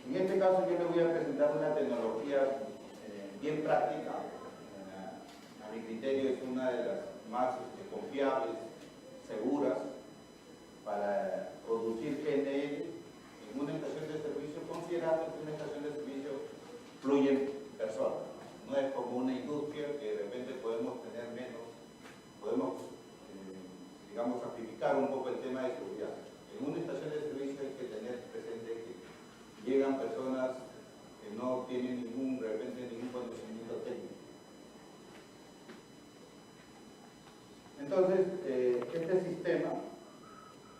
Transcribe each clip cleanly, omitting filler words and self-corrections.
En este caso yo les voy a presentar una tecnología bien práctica. A mi criterio es una de las más confiables, seguras, para producir GNL en una estación de servicio, considerando que una estación de servicio fluyen personas. No es como una industria que de repente podemos tener menos, podemos, digamos, amplificar un poco el tema de seguridad. En una estación de servicio hay que tener presente que llegan personas que no tienen de repente ningún conocimiento técnico. Entonces, este sistema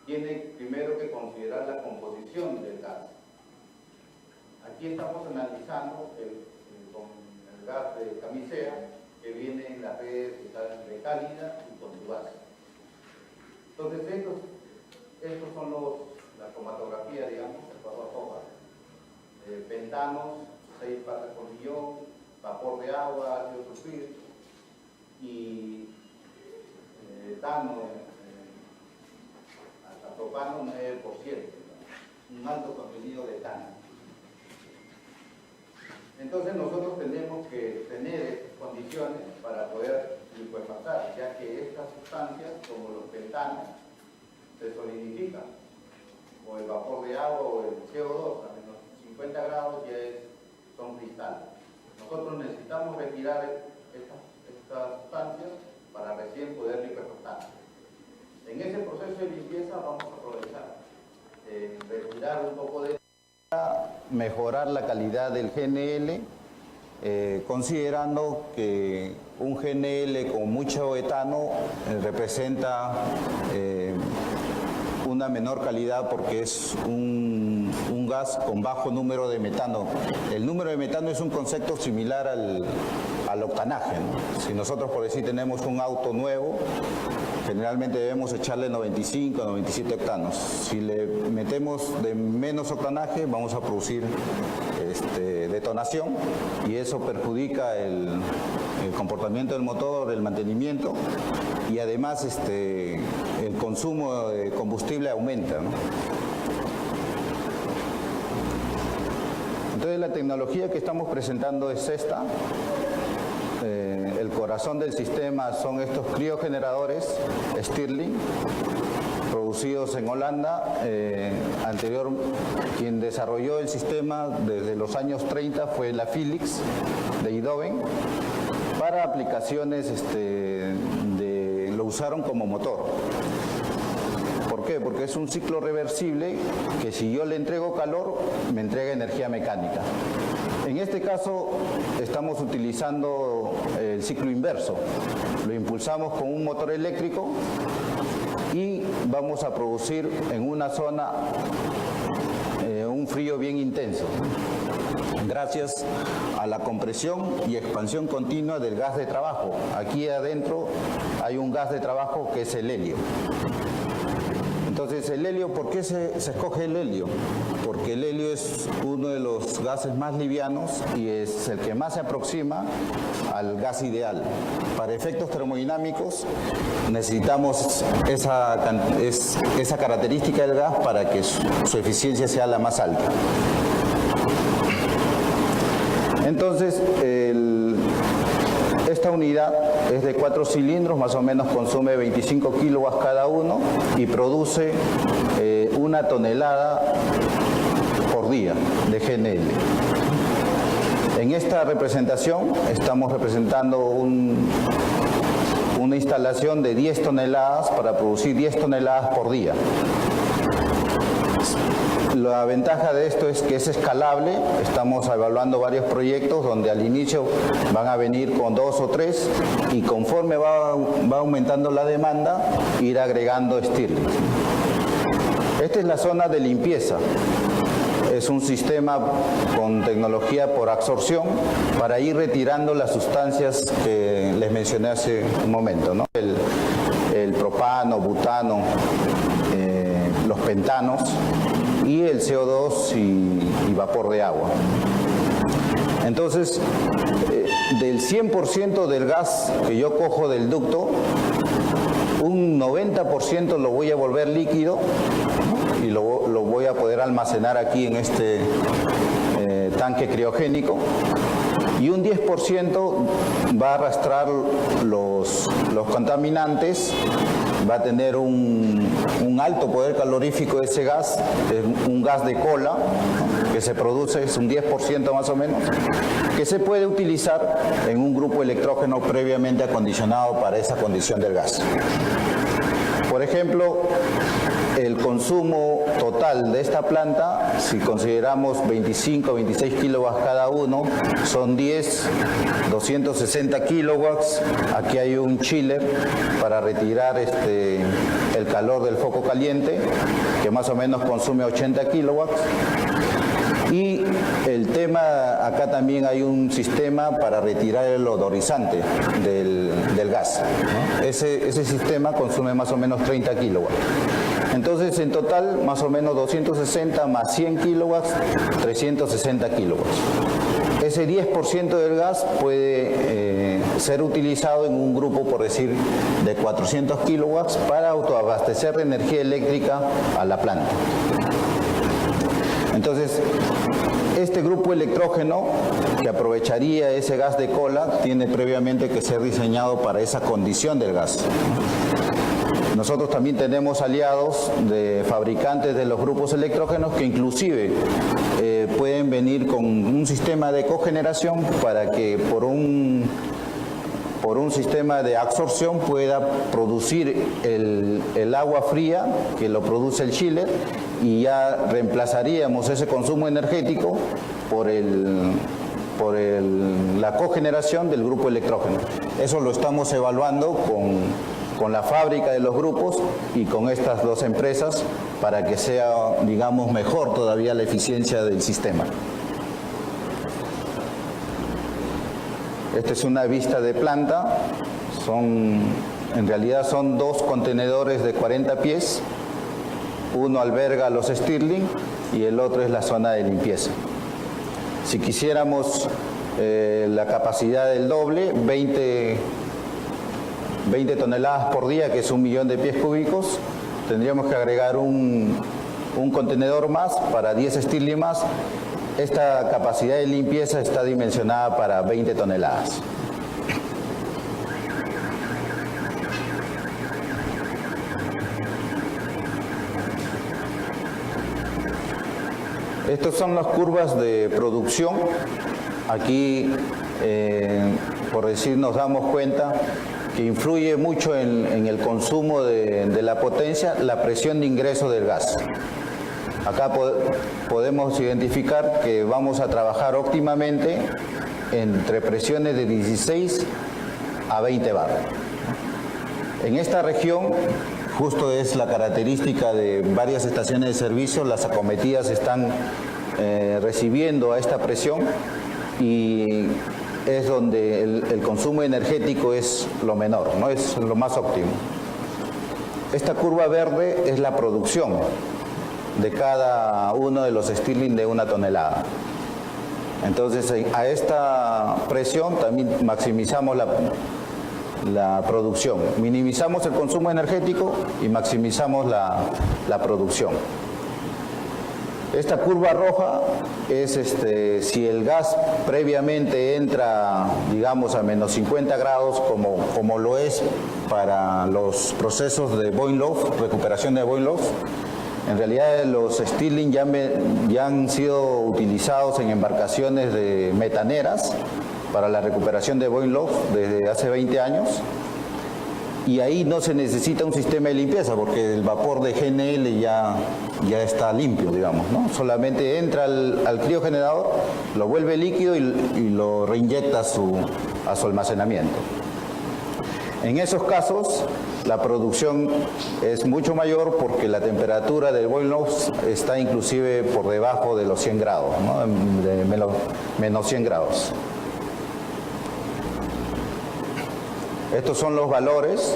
tiene primero que considerar la composición del gas. Aquí estamos analizando con el gas de camisea que viene en las redes de cálida y con su base. Entonces, estos son la cromatografía, digamos, de forma roja. Pentanos, 6 partes por millón, vapor de agua, ácido sulfúrico y etano, hasta propano 9%, un alto contenido de etano. Entonces nosotros tenemos que tener condiciones para poder licuefactar, ya que estas sustancias, como los pentanos, se solidifican, o el vapor de agua o el CO2 a menos 50 grados ya son cristales. Nosotros necesitamos retirar estas sustancias para recién poder licuefactar. En ese proceso de limpieza vamos a aprovechar retirar un poco de... mejorar la calidad del GNL, considerando que un GNL con mucho etano representa una menor calidad porque es un gas con bajo número de metano. El número de metano es un concepto similar al octanaje, ¿no? Si nosotros, por decir, tenemos un auto nuevo, generalmente debemos echarle 95 a 97 octanos. Si le metemos de menos octanaje, vamos a producir detonación y eso perjudica el comportamiento del motor, el mantenimiento y además el consumo de combustible aumenta, ¿no? Entonces la tecnología que estamos presentando es esta. El corazón del sistema son estos criogeneradores Stirling, producidos en Holanda. Quien desarrolló el sistema desde los años 30 fue la Philips de Eindhoven, para aplicaciones lo usaron como motor. ¿Por qué? Porque es un ciclo reversible que si yo le entrego calor, me entrega energía mecánica. En este caso estamos utilizando el ciclo inverso. Lo impulsamos con un motor eléctrico y vamos a producir en una zona un frío bien intenso, gracias a la compresión y expansión continua del gas de trabajo. Aquí adentro hay un gas de trabajo que es el helio. Entonces, el helio, ¿por qué se escoge el helio? Porque el helio es uno de los gases más livianos y es el que más se aproxima al gas ideal. Para efectos termodinámicos necesitamos esa característica del gas para que su eficiencia sea la más alta. Entonces, esta unidad es de 4 cilindros, más o menos consume 25 kilowatts cada uno y produce 1 tonelada por día de GNL. En esta representación estamos representando una instalación de 10 toneladas para producir 10 toneladas por día. La ventaja de esto es que es escalable. Estamos evaluando varios proyectos donde al inicio van a venir con 2 o 3 y conforme va aumentando la demanda, ir agregando Stirling. Esta es la zona de limpieza. Es un sistema con tecnología por absorción para ir retirando las sustancias que les mencioné hace un momento, ¿no? El propano, butano, los pentanos y el CO2 y vapor de agua. Entonces, del 100% del gas que yo cojo del ducto, un 90% lo voy a volver líquido y lo voy a poder almacenar aquí en este tanque criogénico. Y un 10% va a arrastrar los contaminantes, va a tener un alto poder calorífico ese gas, un gas de cola, ¿no?, que se produce, es un 10% más o menos, que se puede utilizar en un grupo electrógeno previamente acondicionado para esa condición del gas. Por ejemplo, el consumo total de esta planta, si consideramos 25 o 26 kilowatts cada uno, son 260 kilowatts. Aquí hay un chiller para retirar el calor del foco caliente, que más o menos consume 80 kilowatts. Y el tema, acá también hay un sistema para retirar el odorizante del gas, ¿no? Ese sistema consume más o menos 30 kilowatts. Entonces, en total, más o menos 260 más 100 kilowatts, 360 kilowatts. Ese 10% del gas puede ser utilizado en un grupo, por decir, de 400 kilowatts para autoabastecer de energía eléctrica a la planta. Entonces, este grupo electrógeno que aprovecharía ese gas de cola tiene previamente que ser diseñado para esa condición del gas. Nosotros también tenemos aliados de fabricantes de los grupos electrógenos que inclusive pueden venir con un sistema de cogeneración para que por un sistema de absorción pueda producir el agua fría que lo produce el chiller, y ya reemplazaríamos ese consumo energético por la cogeneración del grupo electrógeno. Eso lo estamos evaluando con la fábrica de los grupos y con estas dos empresas para que sea, digamos, mejor todavía la eficiencia del sistema. Esta es una vista de planta. En realidad son dos contenedores de 40 pies. Uno alberga los Stirling y el otro es la zona de limpieza. Si quisiéramos la capacidad del doble, 20 toneladas por día, que es 1 millón de pies cúbicos, tendríamos que agregar un contenedor más para 10 Stirling más. Esta capacidad de limpieza está dimensionada para 20 toneladas. Estas son las curvas de producción. Aquí, por decir, nos damos cuenta que influye mucho en el consumo de la potencia la presión de ingreso del gas. Acá podemos identificar que vamos a trabajar óptimamente entre presiones de 16 a 20 bar. En esta región, justo es la característica de varias estaciones de servicio, las acometidas están recibiendo a esta presión y es donde el consumo energético es lo menor, ¿no? Es lo más óptimo. Esta curva verde es la producción de cada uno de los Stirling de 1 tonelada. Entonces, a esta presión también maximizamos la producción, minimizamos el consumo energético y maximizamos la producción. Esta curva roja es si el gas previamente entra, digamos, a menos 50 grados, como lo es para los procesos de Boyle-Loff, recuperación de Boyle-Loff. En realidad los Stirling ya han sido utilizados en embarcaciones de metaneras para la recuperación de Boyle-Loff desde hace 20 años. Y ahí no se necesita un sistema de limpieza porque el vapor de GNL ya está limpio, digamos, ¿no? Solamente entra al criogenerador, lo vuelve líquido y lo reinyecta a su almacenamiento. En esos casos, la producción es mucho mayor porque la temperatura del Boyle-Loff está inclusive por debajo de los 100 grados, ¿no? De menos 100 grados. Estos son los valores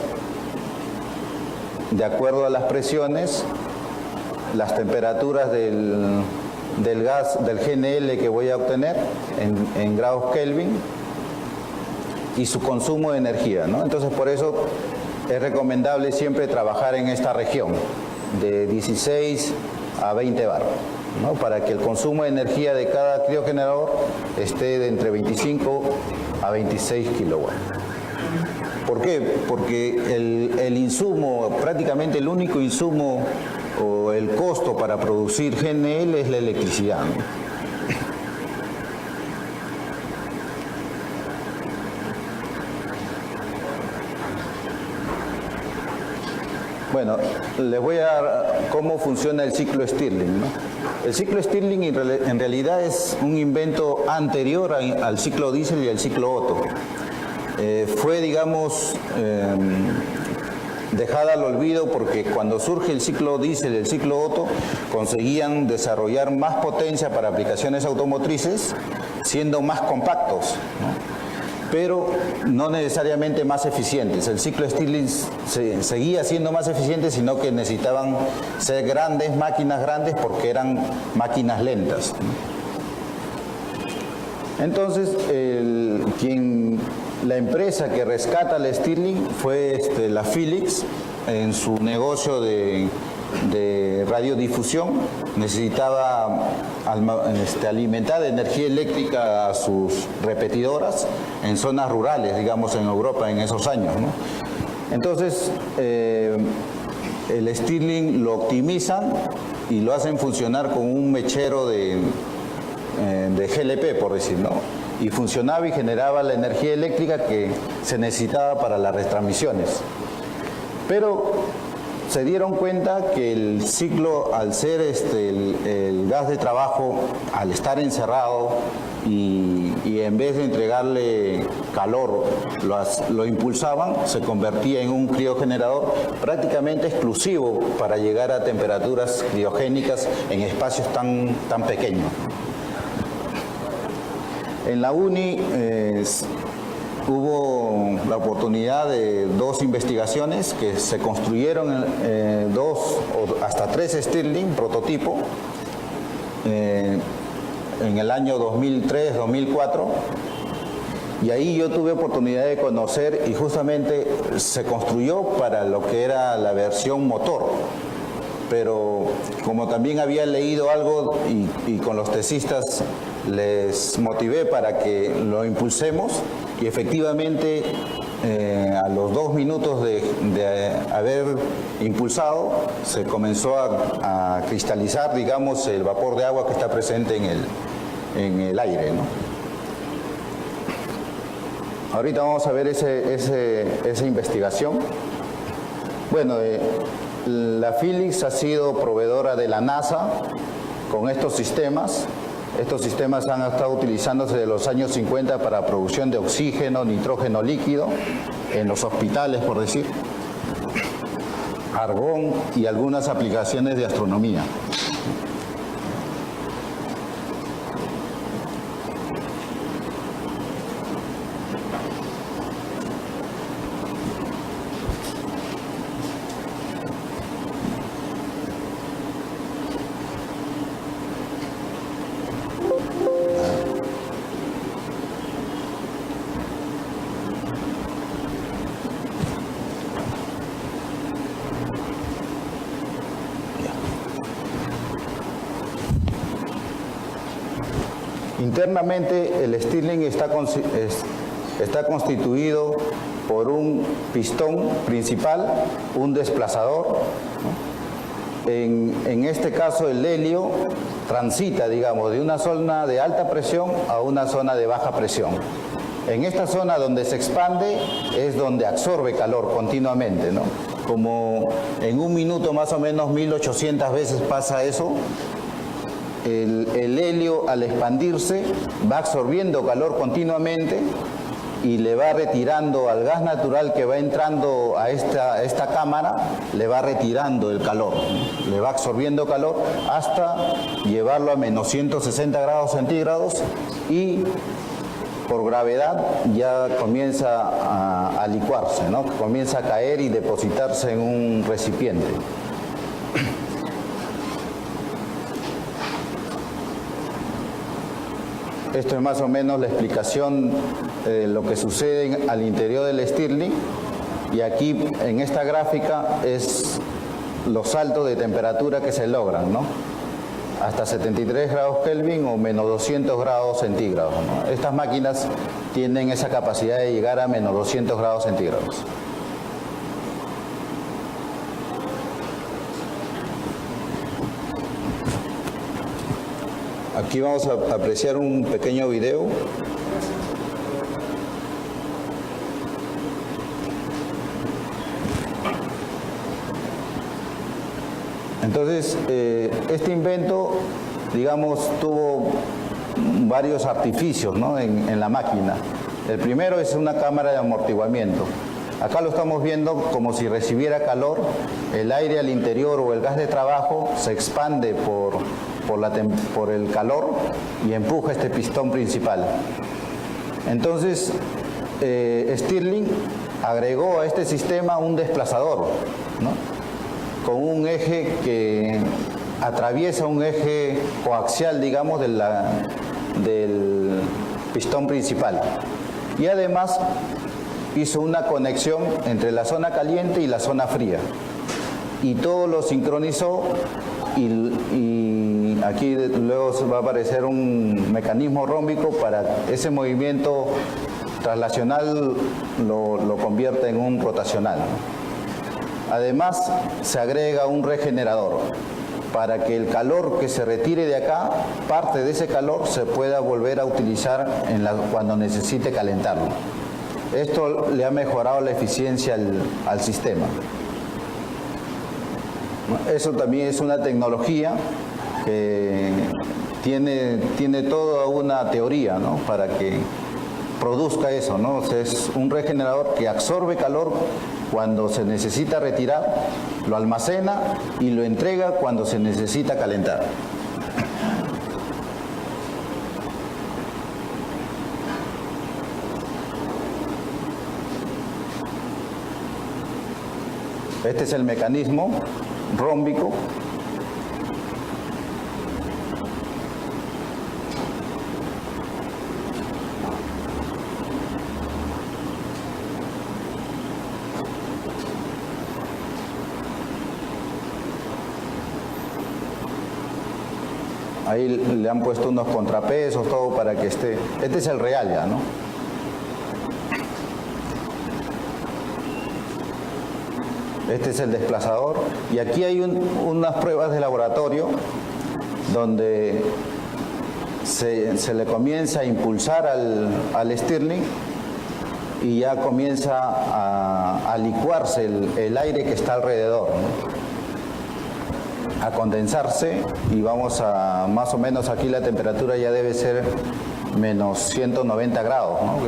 de acuerdo a las presiones, las temperaturas del gas, del GNL que voy a obtener en grados Kelvin y su consumo de energía, ¿no? Entonces, por eso es recomendable siempre trabajar en esta región de 16 a 20 bar, ¿no? Para que el consumo de energía de cada criogenerador esté de entre 25 a 26 kilowatts. ¿Por qué? Porque el insumo, prácticamente el único insumo o el costo para producir GNL es la electricidad, ¿no? Bueno, les voy a dar cómo funciona el ciclo Stirling, ¿no? El ciclo Stirling en realidad es un invento anterior al ciclo Diesel y al ciclo Otto. Fue, digamos, dejada al olvido porque cuando surge el ciclo Diesel y el ciclo Otto conseguían desarrollar más potencia para aplicaciones automotrices siendo más compactos, ¿no? Pero no necesariamente más eficientes. El ciclo Stirling seguía siendo más eficiente, sino que necesitaban ser grandes, máquinas grandes, porque eran máquinas lentas. Entonces, la empresa que rescata el Stirling fue la Philips, en su negocio de radiodifusión. Necesitaba alimentar de energía eléctrica a sus repetidoras en zonas rurales, digamos, en Europa en esos años, ¿no? Entonces, el Stirling lo optimizan y lo hacen funcionar con un mechero de GLP, por decir, ¿no? Y funcionaba y generaba la energía eléctrica que se necesitaba para las retransmisiones. Pero se dieron cuenta que el ciclo, al ser el gas de trabajo, al estar encerrado y en vez de entregarle calor, lo impulsaban, se convertía en un criogenerador prácticamente exclusivo para llegar a temperaturas criogénicas en espacios tan pequeños. En la UNI hubo la oportunidad de dos investigaciones que se construyeron, dos o hasta tres Stirling prototipo en el año 2003-2004, y ahí yo tuve oportunidad de conocer, y justamente se construyó para lo que era la versión motor. Pero como también había leído algo y con los tesistas les motivé para que lo impulsemos, y efectivamente a los 2 minutos de haber impulsado se comenzó a cristalizar, digamos, el vapor de agua que está presente en el aire, ¿no? Ahorita vamos a ver esa investigación. Bueno, la Philips ha sido proveedora de la NASA con estos sistemas. Estos sistemas han estado utilizándose desde los años 50 para producción de oxígeno, nitrógeno líquido, en los hospitales, por decir, argón y algunas aplicaciones de astronomía. Internamente el Stirling está constituido por un pistón principal, un desplazador, ¿no? En este caso el helio transita, digamos, de una zona de alta presión a una zona de baja presión. En esta zona donde se expande es donde absorbe calor continuamente, ¿no? Como en un minuto más o menos 1800 veces pasa eso. El helio, al expandirse, va absorbiendo calor continuamente y le va retirando al gas natural que va entrando a esta cámara, le va retirando el calor, le va absorbiendo calor hasta llevarlo a menos 160 grados centígrados, y por gravedad ya comienza a licuarse, ¿no? Comienza a caer y depositarse en un recipiente. Esto es más o menos la explicación de lo que sucede al interior del Stirling, y aquí en esta gráfica es los saltos de temperatura que se logran, ¿no? Hasta 73 grados Kelvin o menos 200 grados centígrados, ¿no? Estas máquinas tienen esa capacidad de llegar a menos 200 grados centígrados. Aquí vamos a apreciar un pequeño video. Entonces, este invento, digamos, tuvo varios artificios, ¿no? en la máquina. El primero es una cámara de amortiguamiento. Acá lo estamos viendo como si recibiera calor, el aire al interior o el gas de trabajo se expande por el calor y empuja este pistón principal. Entonces, Stirling agregó a este sistema un desplazador, ¿no? Con un eje que atraviesa un eje coaxial, digamos, del pistón principal. Y además hizo una conexión entre la zona caliente y la zona fría. Y todo lo sincronizó y aquí luego va a aparecer un mecanismo rómbico para ese movimiento traslacional lo convierte en un rotacional. Además, se agrega un regenerador para que el calor que se retire de acá, parte de ese calor se pueda volver a utilizar cuando necesite calentarlo. Esto le ha mejorado la eficiencia al sistema. Eso también es una tecnología que tiene toda una teoría, ¿no? Para que produzca eso, ¿no? O sea, es un regenerador que absorbe calor cuando se necesita retirar, lo almacena y lo entrega cuando se necesita calentar. Este es el mecanismo rómbico. Ahí le han puesto unos contrapesos, todo para que esté. Este es el real ya, ¿no? Este es el desplazador. Y aquí hay unas pruebas de laboratorio donde se le comienza a impulsar al Stirling y ya comienza a licuarse el aire que está alrededor, ¿no? A condensarse y vamos a más o menos aquí la temperatura ya debe ser menos 190 grados, ¿no?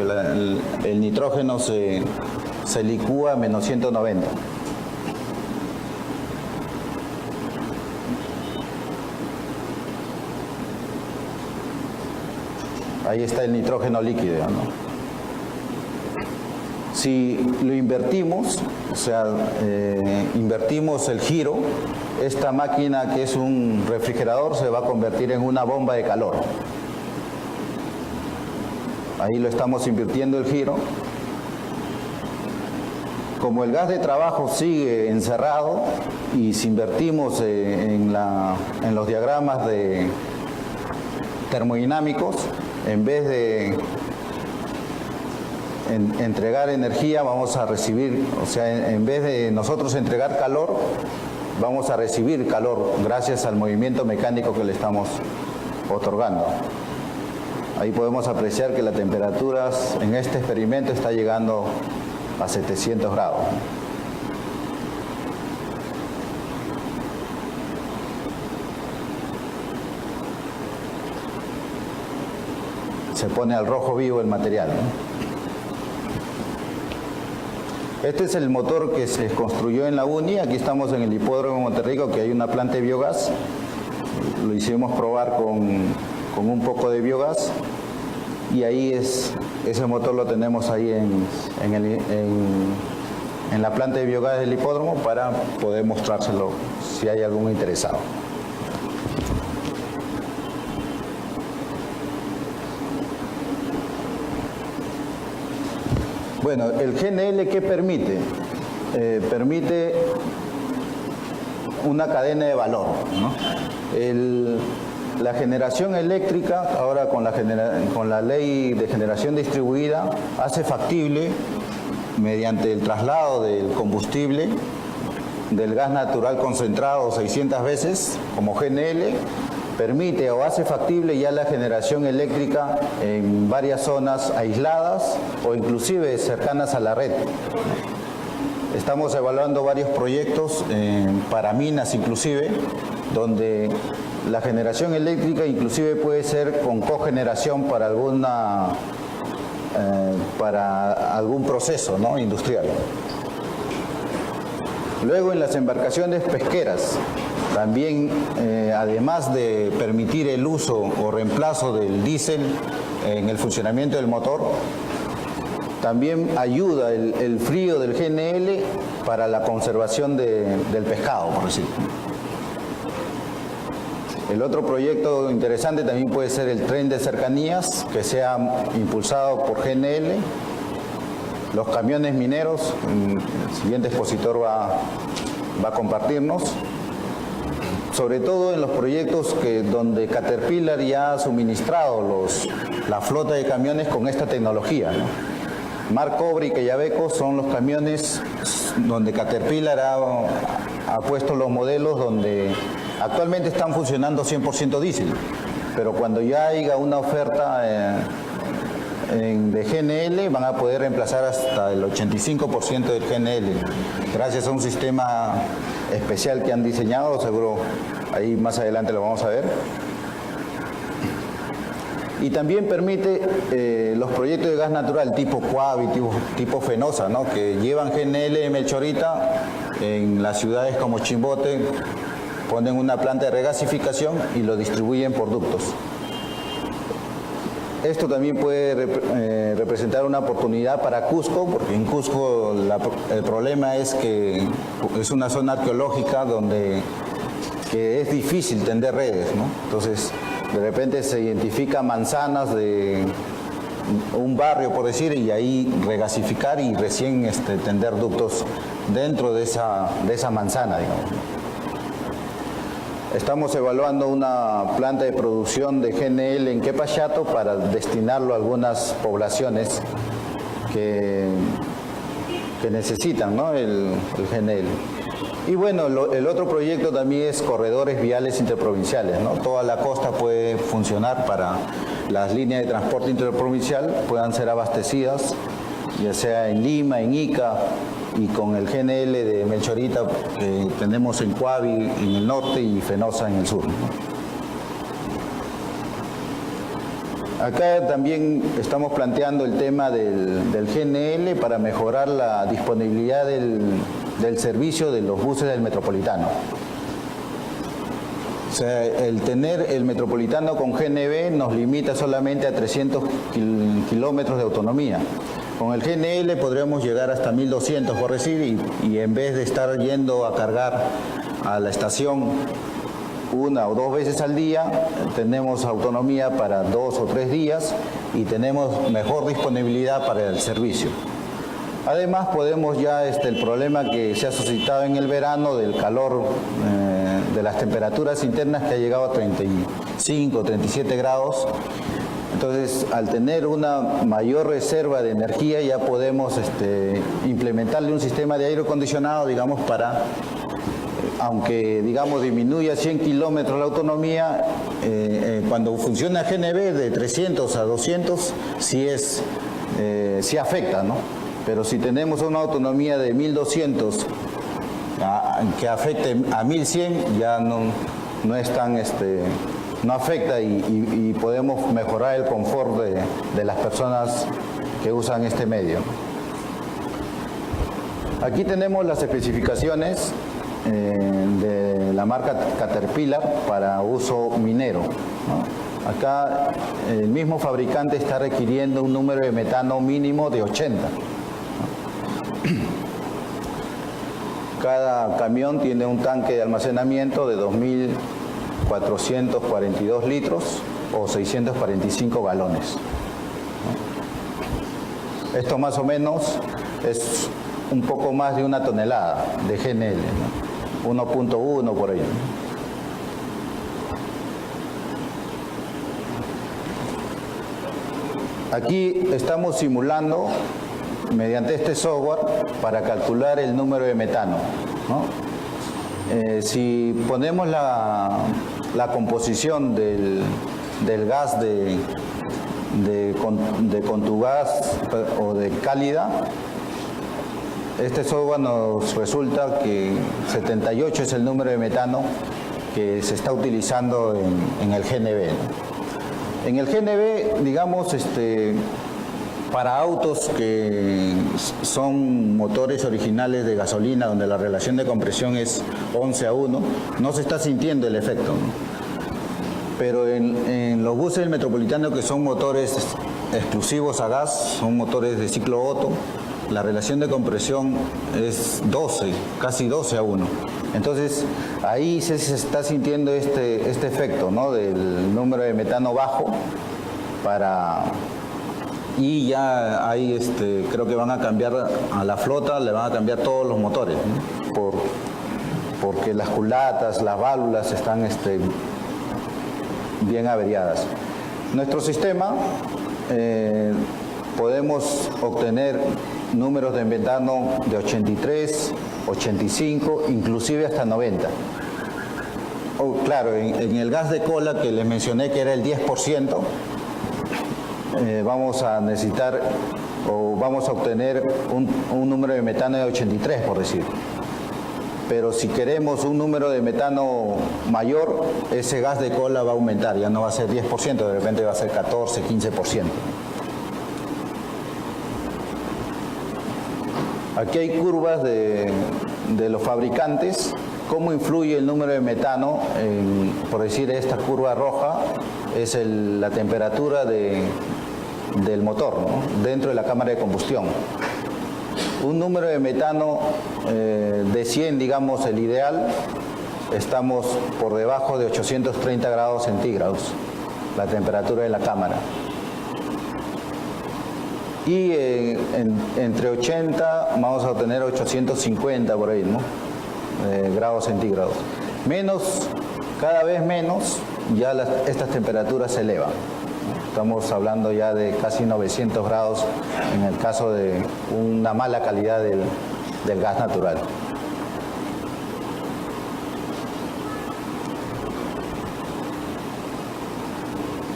El nitrógeno se licúa a menos 190. Ahí está el nitrógeno líquido, ¿no? Si lo invertimos, o sea, invertimos el giro, esta máquina que es un refrigerador se va a convertir en una bomba de calor. Ahí lo estamos invirtiendo el giro. Como el gas de trabajo sigue encerrado y si invertimos en los diagramas termodinámicos, en vez de entregar energía vamos a recibir, o sea, en vez de nosotros entregar calor, vamos a recibir calor gracias al movimiento mecánico que le estamos otorgando. Ahí podemos apreciar que la temperatura en este experimento está llegando a 700 grados. Se pone al rojo vivo el material, ¿no? Este es el motor que se construyó en la UNI. Aquí estamos en el hipódromo de Monterrico, que hay una planta de biogás. Lo hicimos probar con un poco de biogás. Y ahí ese motor lo tenemos ahí en la planta de biogás del hipódromo para poder mostrárselo si hay algún interesado. Bueno, el GNL, ¿qué permite? Permite una cadena de valor, ¿no? La generación eléctrica, ahora con la ley de generación distribuida, hace factible, mediante el traslado del combustible, del gas natural concentrado 600 veces, como GNL, permite o hace factible ya la generación eléctrica en varias zonas aisladas o inclusive cercanas a la red. Estamos evaluando varios proyectos para minas inclusive, donde la generación eléctrica inclusive puede ser con cogeneración para algún proceso, ¿no?, industrial. Luego en las embarcaciones pesqueras, también además de permitir el uso o reemplazo del diésel en el funcionamiento del motor, también ayuda el frío del GNL para la conservación del pescado, por decirlo. El otro proyecto interesante también puede ser el tren de cercanías, que sea impulsado por GNL. Los camiones mineros, el siguiente expositor va a compartirnos. Sobre todo en los proyectos donde Caterpillar ya ha suministrado la flota de camiones con esta tecnología, ¿no? Mark Cobre y Quellaveco son los camiones donde Caterpillar ha puesto los modelos donde actualmente están funcionando 100% diésel, pero cuando ya haya una oferta de GNL van a poder reemplazar hasta el 85% del GNL, gracias a un sistema especial que han diseñado, seguro ahí más adelante lo vamos a ver. Y también permite los proyectos de gas natural tipo Coavi, tipo Fenosa, ¿no?, que llevan GNL de Melchorita en las ciudades como Chimbote, ponen una planta de regasificación y lo distribuyen por ductos. Esto también puede representar una oportunidad para Cusco, porque en Cusco el problema es que es una zona arqueológica que es difícil tender redes, ¿no? Entonces, de repente se identifica manzanas de un barrio, por decir, y ahí regasificar y recién tender ductos dentro de esa manzana, digamos. Estamos evaluando una planta de producción de GNL en Quepachato para destinarlo a algunas poblaciones que necesitan, ¿no?, el GNL. Y bueno, el otro proyecto también es corredores viales interprovinciales, ¿no? Toda la costa puede funcionar para las líneas de transporte interprovincial, puedan ser abastecidas, ya sea en Lima, en Ica, y con el GNL de Melchorita que tenemos en Coavi en el norte y Fenosa en el sur, ¿no? Acá también estamos planteando el tema del GNL para mejorar la disponibilidad del servicio de los buses del Metropolitano. O sea, el tener el Metropolitano con GNB nos limita solamente a 300 kilómetros de autonomía. Con el GNL podríamos llegar hasta 1200, por decir, y en vez de estar yendo a cargar a la estación una o dos veces al día, tenemos autonomía para 2 o 3 días y tenemos mejor disponibilidad para el servicio. Además, podemos ya el problema que se ha suscitado en el verano del calor, de las temperaturas internas que ha llegado a 35, 37 grados. Entonces, al tener una mayor reserva de energía, ya podemos implementarle un sistema de aire acondicionado, digamos, para, aunque, digamos, disminuya 100 kilómetros la autonomía, cuando funciona GNB de 300 a 200, sí afecta, ¿no? Pero si tenemos una autonomía de 1200 que afecte a 1100, ya no es tan, no afecta y podemos mejorar el confort de las personas que usan este medio. Aquí tenemos las especificaciones de la marca Caterpillar para uso minero, ¿no? Acá el mismo fabricante está requiriendo un número de metano mínimo de 80. Cada camión tiene un tanque de almacenamiento de 2.442 litros o 645 galones. Esto más o menos es un poco más de 1 tonelada de GNL, ¿no? 1.1 por ahí. Aquí estamos simulando mediante este software para calcular el número de metano, ¿no? Si ponemos la composición del gas de Contugás o de Cálida, este software nos resulta que 78 es el número de metano que se está utilizando en el GNV, ¿no? En el GNV, digamos, para autos que son motores originales de gasolina, donde la relación de compresión es 11:1, no se está sintiendo el efecto, ¿no? Pero en los buses del Metropolitano, que son motores exclusivos a gas, son motores de ciclo Otto, la relación de compresión es 12, casi 12:1. Entonces, ahí se está sintiendo este efecto, ¿no?, del número de metano bajo y ya ahí creo que van a cambiar a la flota, le van a cambiar todos los motores, ¿no?, porque las culatas, las válvulas están bien averiadas. Nuestro sistema podemos obtener números de metano de 83, 85, inclusive hasta 90. Claro, en el gas de cola que les mencioné que era el 10%, vamos a necesitar o vamos a obtener un número de metano de 83, por decir. Pero si queremos un número de metano mayor, ese gas de cola va a aumentar, ya no va a ser 10%, de repente va a ser 14, 15%. Aquí hay curvas de los fabricantes, cómo influye el número de metano, por decir, esta curva roja es la temperatura del motor, ¿no?, dentro de la cámara de combustión. Un número de metano de 100, digamos, el ideal, estamos por debajo de 830 grados centígrados, la temperatura de la cámara. Y entre 80 vamos a obtener 850 por ahí, ¿no?, grados centígrados. Menos, cada vez menos, ya estas temperaturas se elevan. Estamos hablando ya de casi 900 grados en el caso de una mala calidad del gas natural.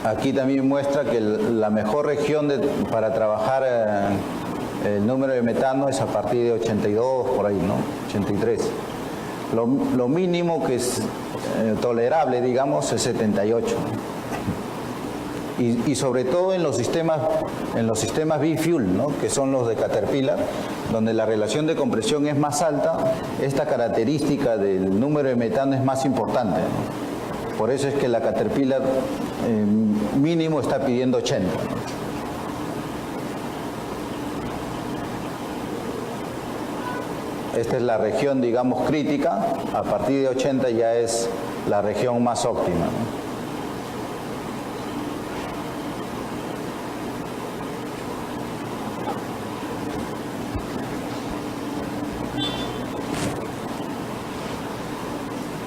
Aquí también muestra que la mejor región para trabajar el número de metano es a partir de 82, por ahí, ¿no?, 83. Lo mínimo que es tolerable, digamos, es 78. Y sobre todo en los sistemas bi-fuel, ¿no?, que son los de Caterpillar, donde la relación de compresión es más alta, esta característica del número de metano es más importante, ¿no? Por eso es que la Caterpillar mínimo está pidiendo 80, ¿no? Esta es la región, digamos, crítica. A partir de 80 ya es la región más óptima, ¿no?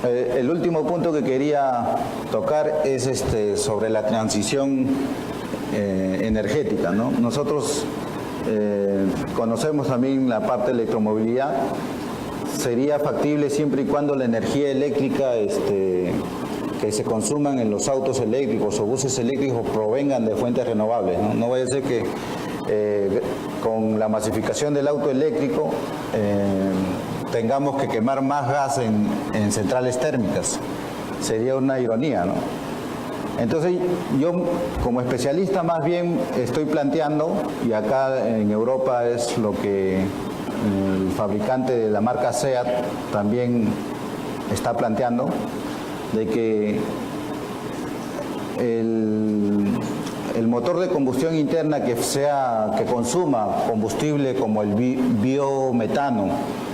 El último punto que quería tocar es sobre la transición energética, ¿no? Nosotros conocemos también la parte de electromovilidad. Sería factible siempre y cuando la energía eléctrica que se consuman en los autos eléctricos o buses eléctricos provengan de fuentes renovables, ¿no? No vaya a ser que con la masificación del auto eléctrico tengamos que quemar más gas en centrales térmicas. Sería una ironía, ¿no? Entonces yo como especialista más bien estoy planteando, y acá en Europa es lo que el fabricante de la marca SEAT también está planteando, de que el motor de combustión interna que consuma combustible como el biometano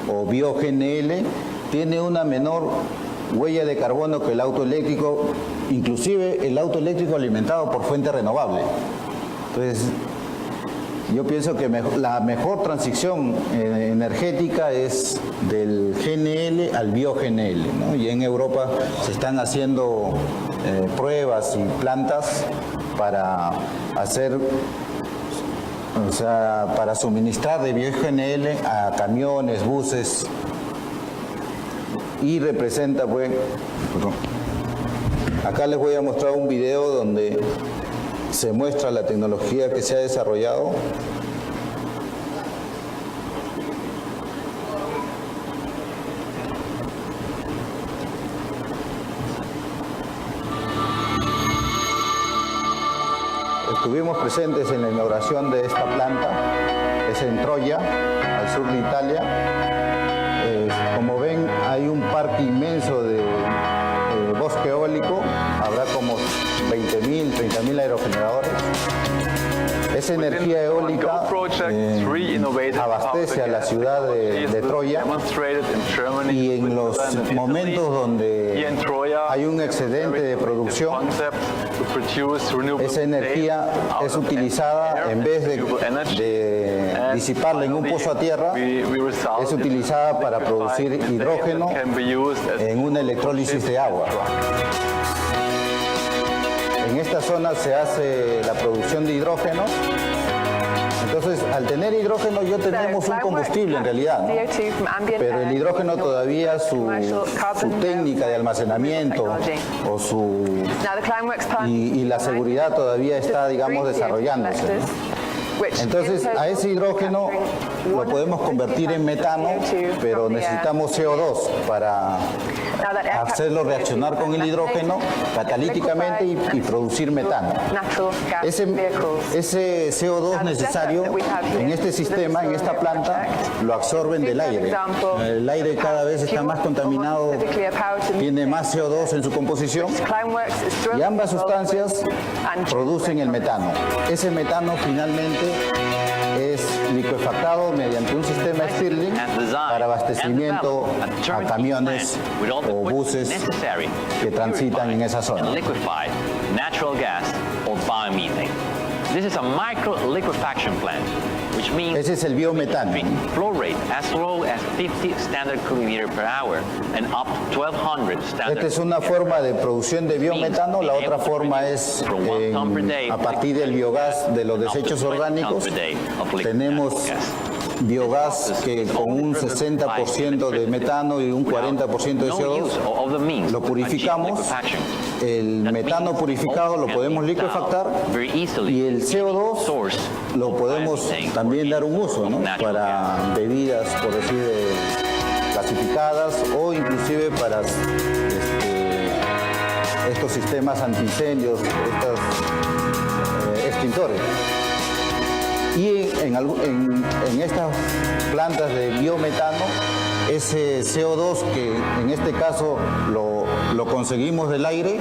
o bioGNL tiene una menor huella de carbono que el auto eléctrico, inclusive el auto eléctrico alimentado por fuente renovable. Entonces, Yo pienso que la mejor transición energética es del GNL al bio-GNL, ¿no? Y en Europa se están haciendo pruebas y plantas para hacer, o sea, para suministrar de bio-GNL a camiones, buses, y representa, pues, acá les voy a mostrar un video donde se muestra la tecnología que se ha desarrollado. Estuvimos presentes en la inauguración de esta planta, es en Troya, al sur de Italia. Como ven, hay un parque inmenso de bosque eólico, habrá como 20.000, 30.000 aerogeneradores. Esa energía eólica abastece a la ciudad de Troya, y en los momentos donde hay un excedente de producción, esa energía es utilizada, en vez de disiparla en un pozo a tierra, es utilizada para producir hidrógeno en una electrólisis de agua. En esta zona se hace la producción de hidrógeno. Entonces, al tener hidrógeno ya tenemos un combustible en realidad, ¿no? Pero el hidrógeno todavía su técnica de almacenamiento y la seguridad todavía está, digamos, desarrollándose, ¿no? Entonces, a ese hidrógeno lo podemos convertir en metano, pero necesitamos CO2 para hacerlo reaccionar con el hidrógeno catalíticamente y producir metano. Ese CO2 necesario en este sistema, en esta planta, lo absorben del aire. El aire cada vez está más contaminado, tiene más CO2 en su composición, y ambas sustancias producen el metano. Ese metano finalmente es liquefactado mediante un sistema Stirling para abastecimiento a camiones o buses que transitan en esa zona. Ese es el biometano. Esta es una forma de producción de biometano. La otra forma es a partir del biogás de los desechos orgánicos. Tenemos biogás que con un 60% de metano y un 40% de CO2 lo purificamos. El metano purificado lo podemos liquefactar, y el CO2 lo podemos también dar un uso, ¿no? Para bebidas, por decir, clasificadas, o inclusive para estos sistemas antiincendios, estos extintores. Y en estas plantas de biometano, ese CO2 que en este caso lo conseguimos del aire,